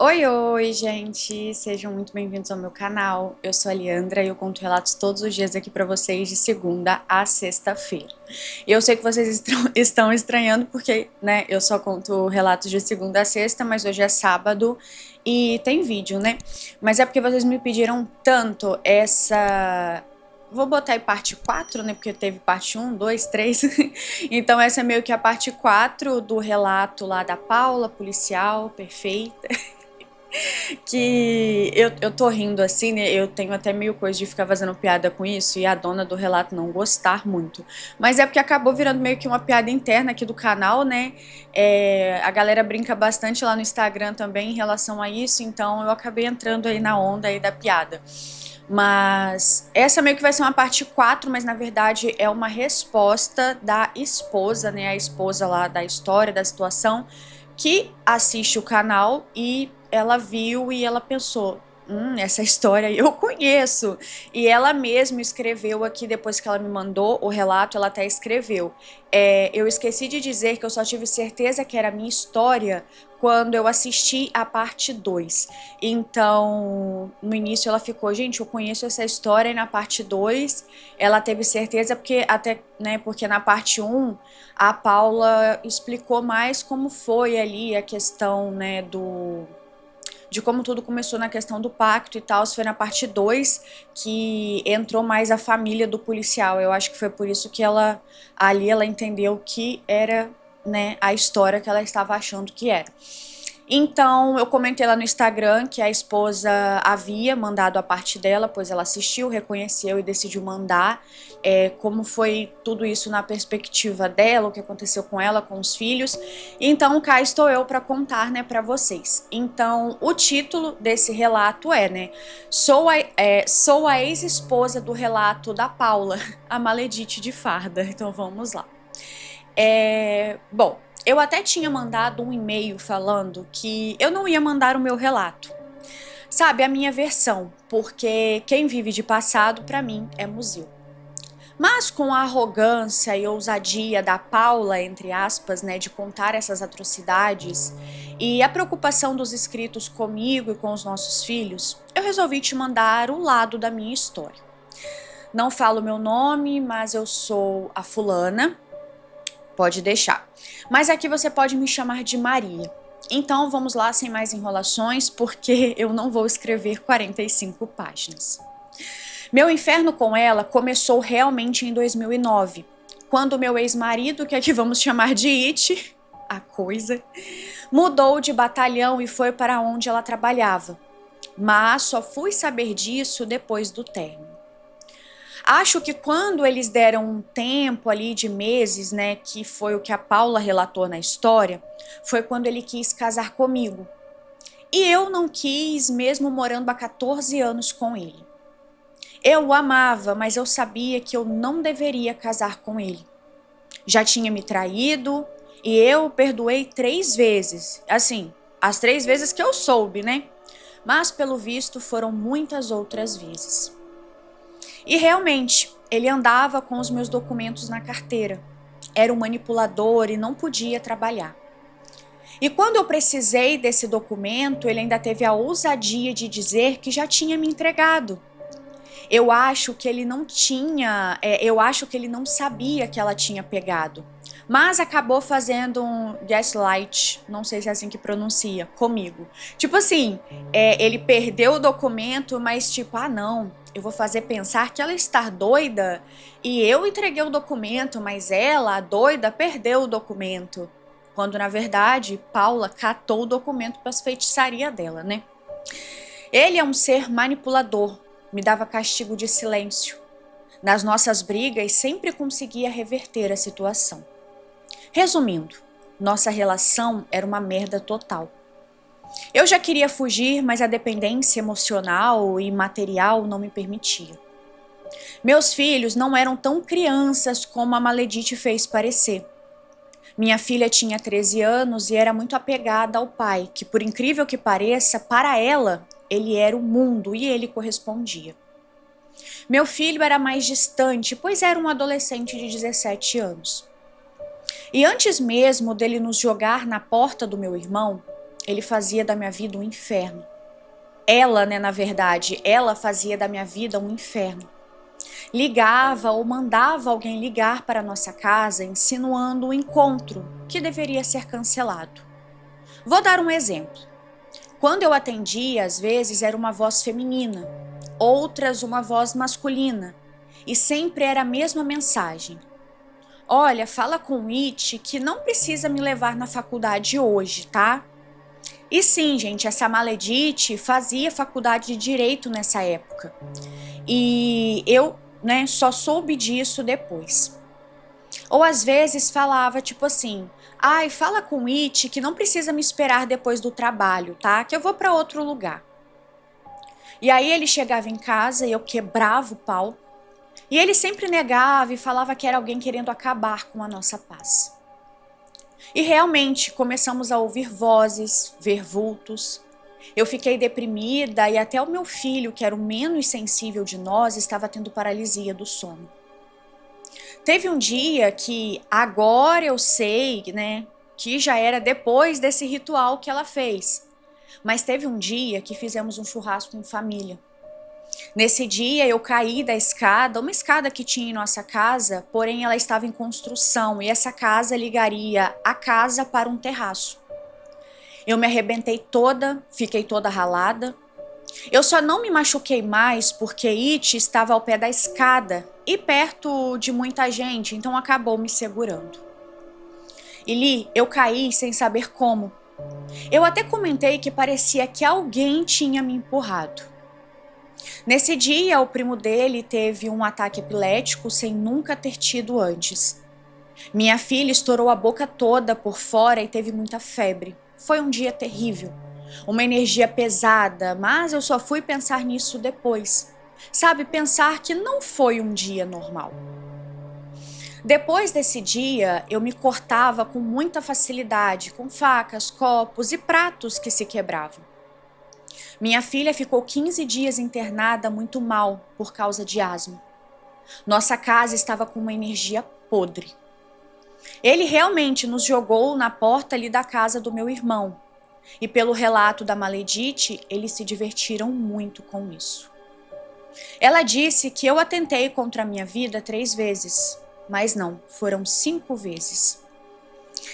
Oi, oi, gente! Sejam muito bem-vindos ao meu canal. Eu sou a Leandra e eu conto relatos todos os dias aqui pra vocês, de segunda a sexta-feira. E eu sei que vocês estão estranhando porque, né, eu só conto relatos de segunda a sexta, mas hoje é sábado e tem vídeo, né? Mas é porque vocês me pediram tanto essa. Vou botar aí parte 4, né? Porque teve parte 1, 2, 3. Então, essa é meio que a parte 4 do relato lá da Paula, policial, perfeita. Que eu tô rindo assim, né? Eu tenho até meio coisa de ficar fazendo piada com isso e a dona do relato não gostar muito. Mas é porque acabou virando meio que uma piada interna aqui do canal, né? A galera brinca bastante lá no Instagram também em relação a isso, então eu acabei entrando aí na onda aí da piada. Mas essa meio que vai ser uma parte 4, mas na verdade é uma resposta da esposa, né? A esposa lá da história, da situação, que assiste o canal e ela viu e ela pensou: essa história eu conheço. E ela mesma escreveu aqui, depois que ela me mandou o relato, ela até escreveu. Eu esqueci de dizer que eu só tive certeza que era a minha história quando eu assisti a parte 2. Então, no início ela ficou, gente, eu conheço essa história, e na parte 2 ela teve certeza, porque até, né, porque na parte 1 a Paula explicou mais como foi ali a questão, né, de como tudo começou na questão do pacto e tal. Foi na parte 2 que entrou mais a família do policial. Eu acho que foi por isso que ela entendeu que era, né, a história que ela estava achando que era. Então, eu comentei lá no Instagram que a esposa havia mandado a parte dela, pois ela assistiu, reconheceu e decidiu mandar. Como foi tudo isso na perspectiva dela, o que aconteceu com ela, com os filhos. Então, cá estou eu para contar, né, para vocês. Então, o título desse relato é, né, sou a ex-esposa do relato da Paula, a maledite de farda. Então, vamos lá. Bom, eu até tinha mandado um e-mail falando que eu não ia mandar o meu relato. Sabe, a minha versão, porque quem vive de passado, para mim, é museu. Mas com a arrogância e ousadia da Paula, entre aspas, né, de contar essas atrocidades, e a preocupação dos inscritos comigo e com os nossos filhos, eu resolvi te mandar o lado da minha história. Não falo meu nome, mas eu sou a fulana. Pode deixar. Mas aqui você pode me chamar de Maria. Então vamos lá, sem mais enrolações, porque eu não vou escrever 45 páginas. Meu inferno com ela começou realmente em 2009, quando meu ex-marido, que aqui vamos chamar de It, a coisa, mudou de batalhão e foi para onde ela trabalhava. Mas só fui saber disso depois do término. Acho que quando eles deram um tempo ali de meses, né, que foi o que a Paula relatou na história, foi quando ele quis casar comigo. E eu não quis, mesmo morando há 14 anos com ele. Eu o amava, mas eu sabia que eu não deveria casar com ele. Já tinha me traído e eu o perdoei 3 vezes. Assim, as 3 vezes que eu soube, né? Mas pelo visto foram muitas outras vezes. E realmente, ele andava com os meus documentos na carteira. Era um manipulador e não podia trabalhar. E quando eu precisei desse documento, ele ainda teve a ousadia de dizer que já tinha me entregado. Eu acho que ele não tinha, eu acho que ele não sabia que ela tinha pegado. Mas acabou fazendo um gaslight, não sei se é assim que pronuncia, comigo. Tipo assim, ele perdeu o documento, mas tipo, ah não, eu vou fazer pensar que ela está doida e eu entreguei o documento, mas ela, a doida, perdeu o documento. Quando na verdade, Paula catou o documento para as feitiçaria dela, né? Ele é um ser manipulador, me dava castigo de silêncio. Nas nossas brigas, sempre conseguia reverter a situação. Resumindo, nossa relação era uma merda total. Eu já queria fugir, mas a dependência emocional e material não me permitia. Meus filhos não eram tão crianças como a Maledite fez parecer. Minha filha tinha 13 anos e era muito apegada ao pai, que, por incrível que pareça, para ela, ele era o mundo e ele correspondia. Meu filho era mais distante, pois era um adolescente de 17 anos. E antes mesmo dele nos jogar na porta do meu irmão, ele fazia da minha vida um inferno. Ela, né, na verdade, ela fazia da minha vida um inferno. Ligava ou mandava alguém ligar para a nossa casa insinuando um encontro que deveria ser cancelado. Vou dar um exemplo. Quando eu atendia, às vezes era uma voz feminina, outras uma voz masculina, e sempre era a mesma mensagem. Olha, fala com o It que não precisa me levar na faculdade hoje, tá? E sim, gente, essa Maledite fazia faculdade de Direito nessa época. E eu, né, só soube disso depois. Ou às vezes falava tipo assim, ai, fala com o It que não precisa me esperar depois do trabalho, tá? Que eu vou para outro lugar. E aí ele chegava em casa e eu quebrava o pau. E ele sempre negava e falava que era alguém querendo acabar com a nossa paz. E realmente começamos a ouvir vozes, ver vultos. Eu fiquei deprimida e até o meu filho, que era o menos sensível de nós, estava tendo paralisia do sono. Teve um dia que agora eu sei, né, que já era depois desse ritual que ela fez. Mas teve um dia que fizemos um churrasco em família. Nesse dia eu caí da escada, uma escada que tinha em nossa casa, porém ela estava em construção e essa casa ligaria a casa para um terraço. Eu me arrebentei toda, fiquei toda ralada. Eu só não me machuquei mais porque It estava ao pé da escada e perto de muita gente, então acabou me segurando. E Li, eu caí sem saber como. Eu até comentei que parecia que alguém tinha me empurrado. Nesse dia, o primo dele teve um ataque epilético sem nunca ter tido antes. Minha filha estourou a boca toda por fora e teve muita febre. Foi um dia terrível. Uma energia pesada, mas eu só fui pensar nisso depois. Sabe, pensar que não foi um dia normal. Depois desse dia, eu me cortava com muita facilidade, com facas, copos e pratos que se quebravam. Minha filha ficou 15 dias internada muito mal por causa de asma. Nossa casa estava com uma energia podre. Ele realmente nos jogou na porta ali da casa do meu irmão. E pelo relato da Maledite, eles se divertiram muito com isso. Ela disse que eu atentei contra a minha vida 3 vezes, mas não, foram 5 vezes.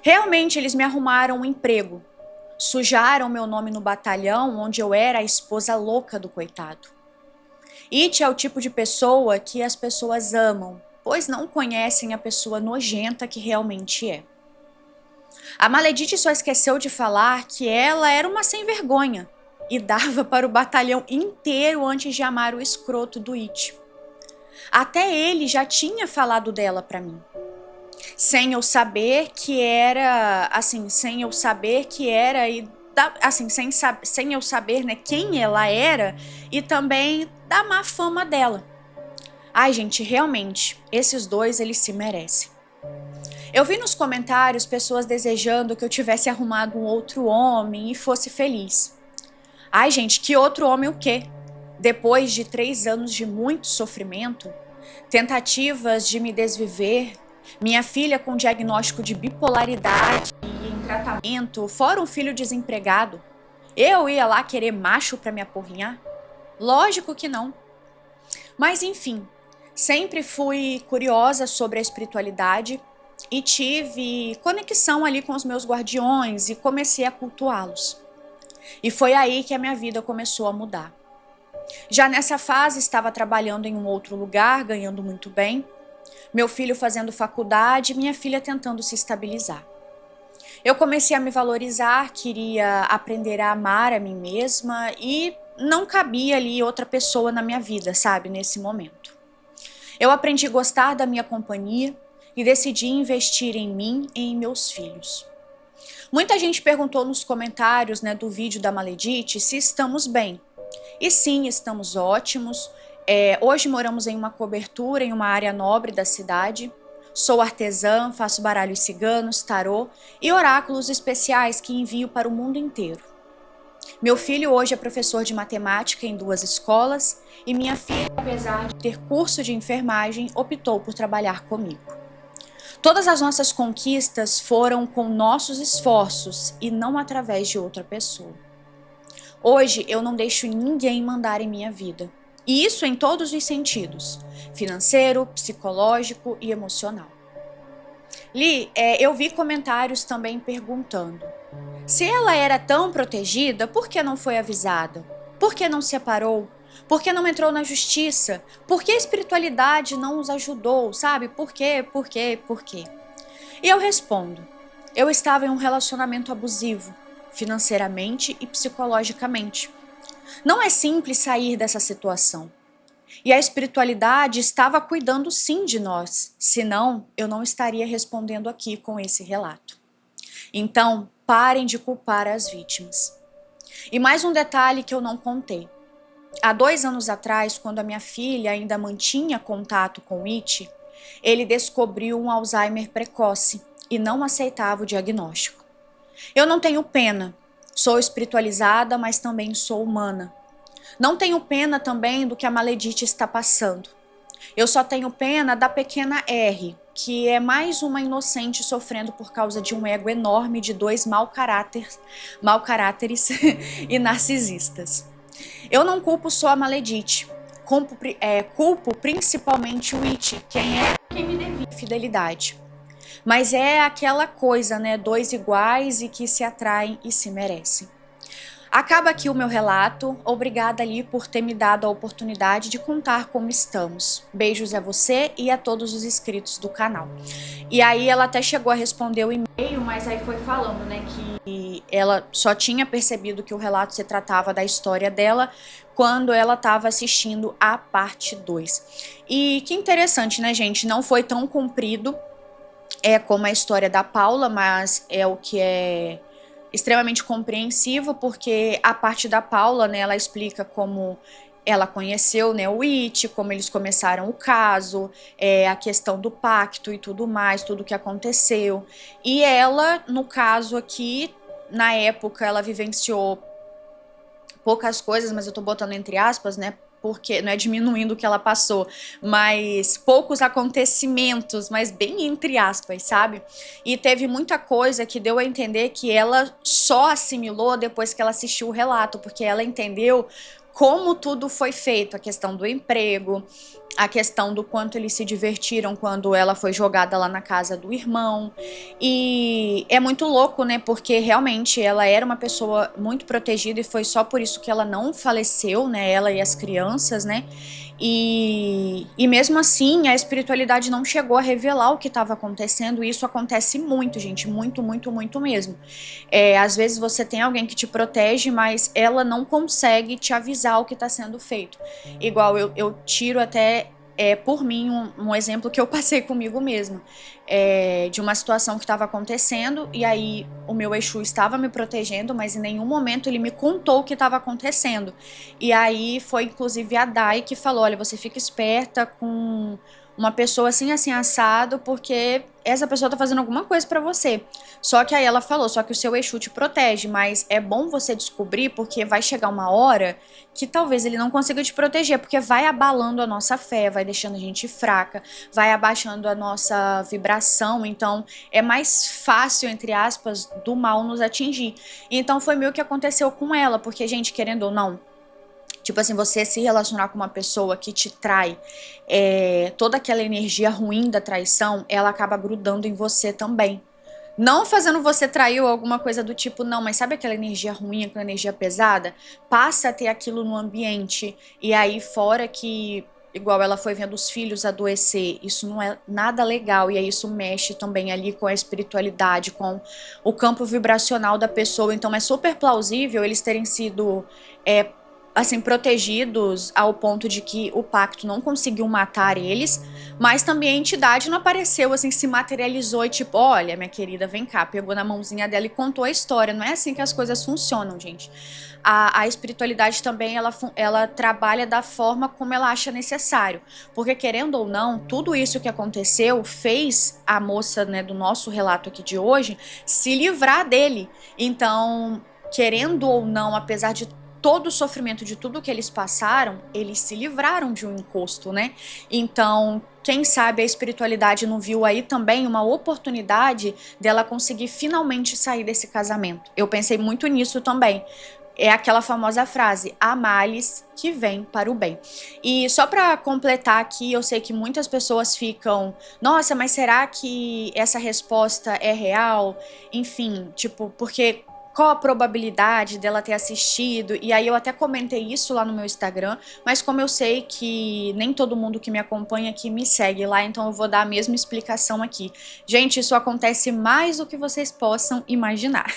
Realmente eles me arrumaram um emprego. Sujaram meu nome no batalhão onde eu era a esposa louca do coitado. It é o tipo de pessoa que as pessoas amam, pois não conhecem a pessoa nojenta que realmente é. A Maledite só esqueceu de falar que ela era uma sem vergonha e dava para o batalhão inteiro antes de amar o escroto do It. Até ele já tinha falado dela para mim. Sem eu saber que era, sem eu saber, né, quem ela era e também da má fama dela. Ai, gente, realmente, esses dois, eles se merecem. Eu vi nos comentários pessoas desejando que eu tivesse arrumado um outro homem e fosse feliz. Ai, gente, que outro homem o quê? Depois de 3 anos de muito sofrimento, tentativas de me desviver, minha filha com diagnóstico de bipolaridade e em tratamento, fora um filho desempregado, eu ia lá querer macho pra me apurrinhar? Lógico que não. Mas enfim, sempre fui curiosa sobre a espiritualidade e tive conexão ali com os meus guardiões e comecei a cultuá-los. E foi aí que a minha vida começou a mudar. Já nessa fase estava trabalhando em um outro lugar, ganhando muito bem, meu filho fazendo faculdade e minha filha tentando se estabilizar. Eu comecei a me valorizar, queria aprender a amar a mim mesma e não cabia ali outra pessoa na minha vida, sabe, nesse momento. Eu aprendi a gostar da minha companhia e decidi investir em mim e em meus filhos. Muita gente perguntou nos comentários, né, do vídeo da Maledite se estamos bem. E sim, estamos ótimos. Hoje moramos em uma cobertura, em uma área nobre da cidade. Sou artesã, faço baralhos ciganos, tarô e oráculos especiais que envio para o mundo inteiro. Meu filho hoje é professor de matemática em 2 escolas e minha filha, apesar de ter curso de enfermagem, optou por trabalhar comigo. Todas as nossas conquistas foram com nossos esforços e não através de outra pessoa. Hoje eu não deixo ninguém mandar em minha vida. E isso em todos os sentidos: financeiro, psicológico e emocional. Li, eu vi comentários também perguntando: se ela era tão protegida, por que não foi avisada? Por que não separou? Por que não entrou na justiça? Por que a espiritualidade não os ajudou? Sabe? Por quê? Por quê? Por quê? E eu respondo: eu estava em um relacionamento abusivo, financeiramente e psicologicamente. Não é simples sair dessa situação. E a espiritualidade estava cuidando sim de nós, senão eu não estaria respondendo aqui com esse relato. Então, parem de culpar as vítimas. E mais um detalhe que eu não contei. Há 2 anos atrás, quando a minha filha ainda mantinha contato com o It, ele descobriu um Alzheimer precoce e não aceitava o diagnóstico. Eu não tenho pena, sou espiritualizada, mas também sou humana. Não tenho pena também do que a Maledite está passando. Eu só tenho pena da pequena R, que é mais uma inocente sofrendo por causa de um ego enorme de 2 mau caráteres e narcisistas. Eu não culpo só a Maledite, culpo principalmente o It, quem me devia fidelidade. Mas é aquela coisa, né? 2 iguais e que se atraem e se merecem. Acaba aqui o meu relato. Obrigada, Li, por ter me dado a oportunidade de contar como estamos. Beijos a você e a todos os inscritos do canal. E aí ela até chegou a responder o e-mail, mas aí foi falando, né, que ela só tinha percebido que o relato se tratava da história dela quando ela estava assistindo a parte 2. E que interessante, né, gente? Não foi tão comprido como a história da Paula, mas é o que é extremamente compreensivo, porque a parte da Paula, né, ela explica como ela conheceu, né, o It, como eles começaram o caso, a questão do pacto e tudo mais, tudo que aconteceu. E ela, no caso aqui, na época, ela vivenciou poucas coisas, mas eu tô botando entre aspas, né, porque não é diminuindo o que ela passou, mas poucos acontecimentos, mas bem entre aspas, sabe? E teve muita coisa que deu a entender que ela só assimilou depois que ela assistiu o relato, porque ela entendeu como tudo foi feito, a questão do emprego, a questão do quanto eles se divertiram quando ela foi jogada lá na casa do irmão. E é muito louco, né? Porque realmente ela era uma pessoa muito protegida e foi só por isso que ela não faleceu, né? Ela e as crianças, né? E mesmo assim, a espiritualidade não chegou a revelar o que estava acontecendo, e isso acontece muito, gente, muito, muito, muito mesmo. Às vezes você tem alguém que te protege, mas ela não consegue te avisar o que está sendo feito. Igual eu tiro até por mim um exemplo que eu passei comigo mesma, de uma situação que estava acontecendo, e aí o meu Exu estava me protegendo, mas em nenhum momento ele me contou o que estava acontecendo. E aí foi inclusive a Dai que falou: olha, você fica esperta com uma pessoa assim, assim, assado, porque essa pessoa tá fazendo alguma coisa pra você. Só que aí ela falou, só que o seu Exu te protege, mas é bom você descobrir, porque vai chegar uma hora que talvez ele não consiga te proteger, porque vai abalando a nossa fé, vai deixando a gente fraca, vai abaixando a nossa vibração, então é mais fácil, entre aspas, do mal nos atingir. Então foi meio que aconteceu com ela, porque, gente, querendo ou não, tipo assim, você se relacionar com uma pessoa que te trai, toda aquela energia ruim da traição, ela acaba grudando em você também. Não fazendo você trair ou alguma coisa do tipo, não, mas sabe aquela energia ruim, aquela energia pesada? Passa a ter aquilo no ambiente. E aí, fora que, igual ela foi vendo os filhos adoecer, isso não é nada legal. E aí isso mexe também ali com a espiritualidade, com o campo vibracional da pessoa. Então é super plausível eles terem sido assim, protegidos ao ponto de que o pacto não conseguiu matar eles, mas também a entidade não apareceu, assim, se materializou e tipo, olha, minha querida, vem cá, pegou na mãozinha dela e contou a história. Não é assim que as coisas funcionam, gente. A espiritualidade também, ela trabalha da forma como ela acha necessário, porque querendo ou não, tudo isso que aconteceu fez a moça, né, do nosso relato aqui de hoje se livrar dele. Então, querendo ou não, apesar de todo o sofrimento de tudo que eles passaram, eles se livraram de um encosto, né? Então, quem sabe a espiritualidade não viu aí também uma oportunidade dela conseguir finalmente sair desse casamento. Eu pensei muito nisso também. É aquela famosa frase, há males que vêm para o bem. E só para completar aqui, eu sei que muitas pessoas ficam, nossa, mas será que essa resposta é real? Enfim, tipo, porque qual a probabilidade dela ter assistido? E aí eu até comentei isso lá no meu Instagram, mas como eu sei que nem todo mundo que me acompanha aqui me segue lá, então eu vou dar a mesma explicação aqui. Gente, isso acontece mais do que vocês possam imaginar.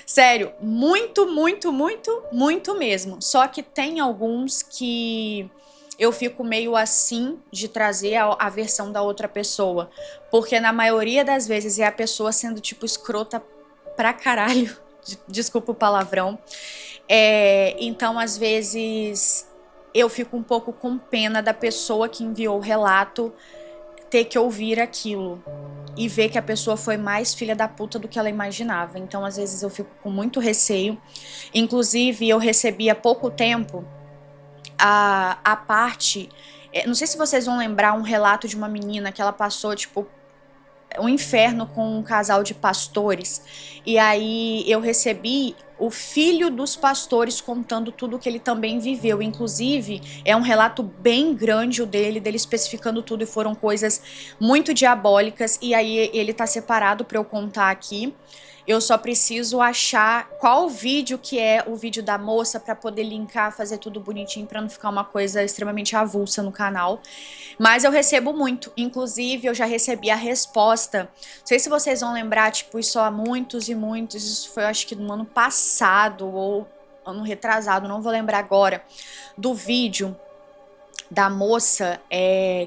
Sério, muito, muito, muito, muito mesmo. Só que tem alguns que eu fico meio assim de trazer a versão da outra pessoa. Porque na maioria das vezes é a pessoa sendo, tipo, escrota pra caralho. Desculpa o palavrão. Então, às vezes, eu fico um pouco com pena da pessoa que enviou o relato ter que ouvir aquilo e ver que a pessoa foi mais filha da puta do que ela imaginava. Então, às vezes, eu fico com muito receio. Inclusive, eu recebi há pouco tempo a parte. Não sei se vocês vão lembrar um relato de uma menina que ela passou, tipo, um inferno com um casal de pastores. E aí eu recebi o filho dos pastores contando tudo que ele também viveu. Inclusive, é um relato bem grande o dele especificando tudo, e foram coisas muito diabólicas. E aí ele tá separado para eu contar aqui. Eu só preciso achar qual vídeo que é o vídeo da moça para poder linkar, fazer tudo bonitinho para não ficar uma coisa extremamente avulsa no canal. Mas eu recebo muito. Inclusive, eu já recebi a resposta. Não sei se vocês vão lembrar, tipo, isso há muitos e muitos. Isso foi, acho que no ano passado ou ano retrasado, não vou lembrar agora. Do vídeo da moça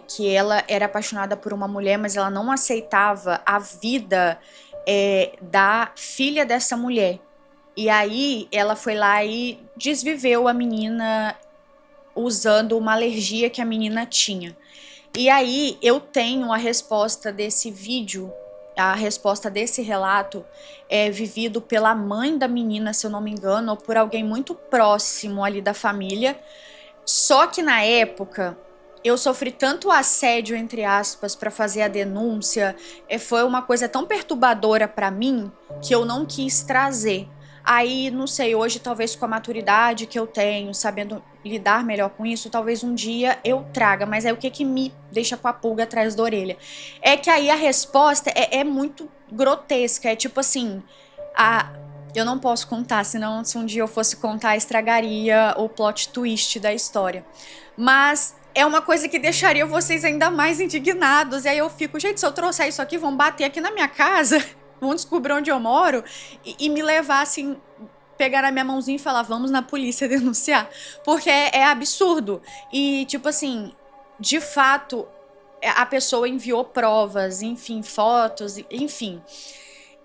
que ela era apaixonada por uma mulher, mas ela não aceitava a vida da filha dessa mulher. E aí ela foi lá e desviveu a menina usando uma alergia que a menina tinha. E aí eu tenho a resposta desse vídeo, a resposta desse relato vivido pela mãe da menina, se eu não me engano, ou por alguém muito próximo ali da família. Só que na época eu sofri tanto assédio, entre aspas, para fazer a denúncia, foi uma coisa tão perturbadora para mim que eu não quis trazer. Aí, não sei, hoje talvez com a maturidade que eu tenho, sabendo lidar melhor com isso, talvez um dia eu traga. Mas aí o que me deixa com a pulga atrás da orelha? É que aí a resposta é muito grotesca, é tipo assim, eu não posso contar, senão se um dia eu fosse contar, estragaria o plot twist da história. Mas é uma coisa que deixaria vocês ainda mais indignados. E aí eu fico, gente, se eu trouxer isso aqui, vão bater aqui na minha casa, vão descobrir onde eu moro e me levar assim, pegar na minha mãozinha e falar, vamos na polícia denunciar. Porque é absurdo. E tipo assim, de fato, a pessoa enviou provas, enfim, fotos, enfim.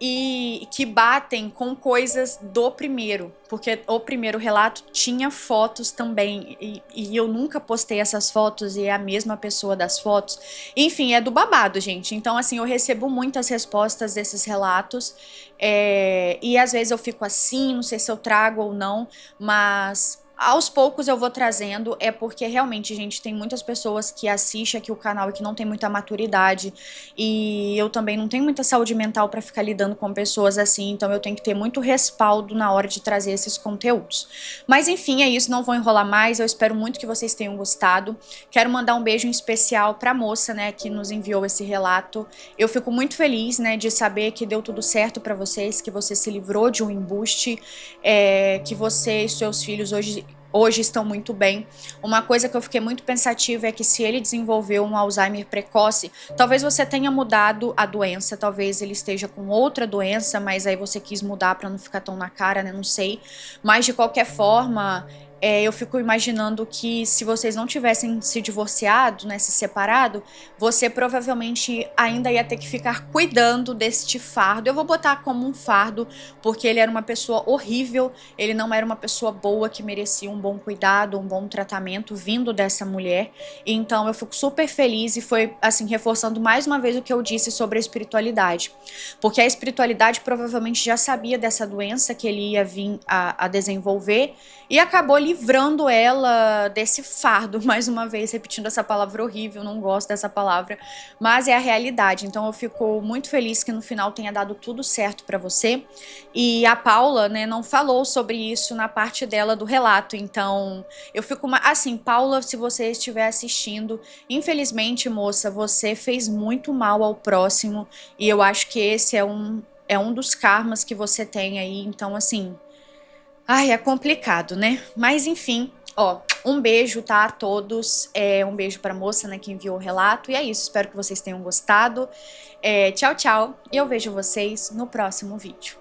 E que batem com coisas do primeiro, porque o primeiro relato tinha fotos também, e eu nunca postei essas fotos, e é a mesma pessoa das fotos. Enfim, é do babado, gente. Então, assim, eu recebo muitas respostas desses relatos, e às vezes eu fico assim, não sei se eu trago ou não, mas aos poucos eu vou trazendo, porque realmente, gente, tem muitas pessoas que assistem aqui o canal e que não tem muita maturidade, e eu também não tenho muita saúde mental pra ficar lidando com pessoas assim, então eu tenho que ter muito respaldo na hora de trazer esses conteúdos. Mas enfim, é isso, não vou enrolar mais, eu espero muito que vocês tenham gostado. Quero mandar um beijo em especial pra moça, né, que nos enviou esse relato. Eu fico muito feliz, né, de saber que deu tudo certo pra vocês, que você se livrou de um embuste, que você e seus filhos hoje estão muito bem. Uma coisa que eu fiquei muito pensativa é que se ele desenvolveu um Alzheimer precoce, talvez você tenha mudado a doença, talvez ele esteja com outra doença, mas aí você quis mudar pra não ficar tão na cara, né? Não sei. Mas de qualquer forma, eu fico imaginando que se vocês não tivessem se divorciado, né, se separado, você provavelmente ainda ia ter que ficar cuidando deste fardo. Eu vou botar como um fardo, porque ele era uma pessoa horrível, ele não era uma pessoa boa que merecia um bom cuidado, um bom tratamento vindo dessa mulher. Então eu fico super feliz e foi, assim, reforçando mais uma vez o que eu disse sobre a espiritualidade. Porque a espiritualidade provavelmente já sabia dessa doença que ele ia vir a desenvolver e acabou livrando ela desse fardo, mais uma vez, repetindo essa palavra horrível, não gosto dessa palavra, mas é a realidade. Então eu fico muito feliz que no final tenha dado tudo certo pra você. E a Paula, né, não falou sobre isso na parte dela do relato, então eu fico assim, Paula, se você estiver assistindo, infelizmente, moça, você fez muito mal ao próximo e eu acho que esse é um dos karmas que você tem aí, então assim, ai, é complicado, né? Mas enfim, ó, um beijo, tá, a todos. Um beijo pra moça, né, que enviou o relato. E é isso, espero que vocês tenham gostado. Tchau, tchau. E eu vejo vocês no próximo vídeo.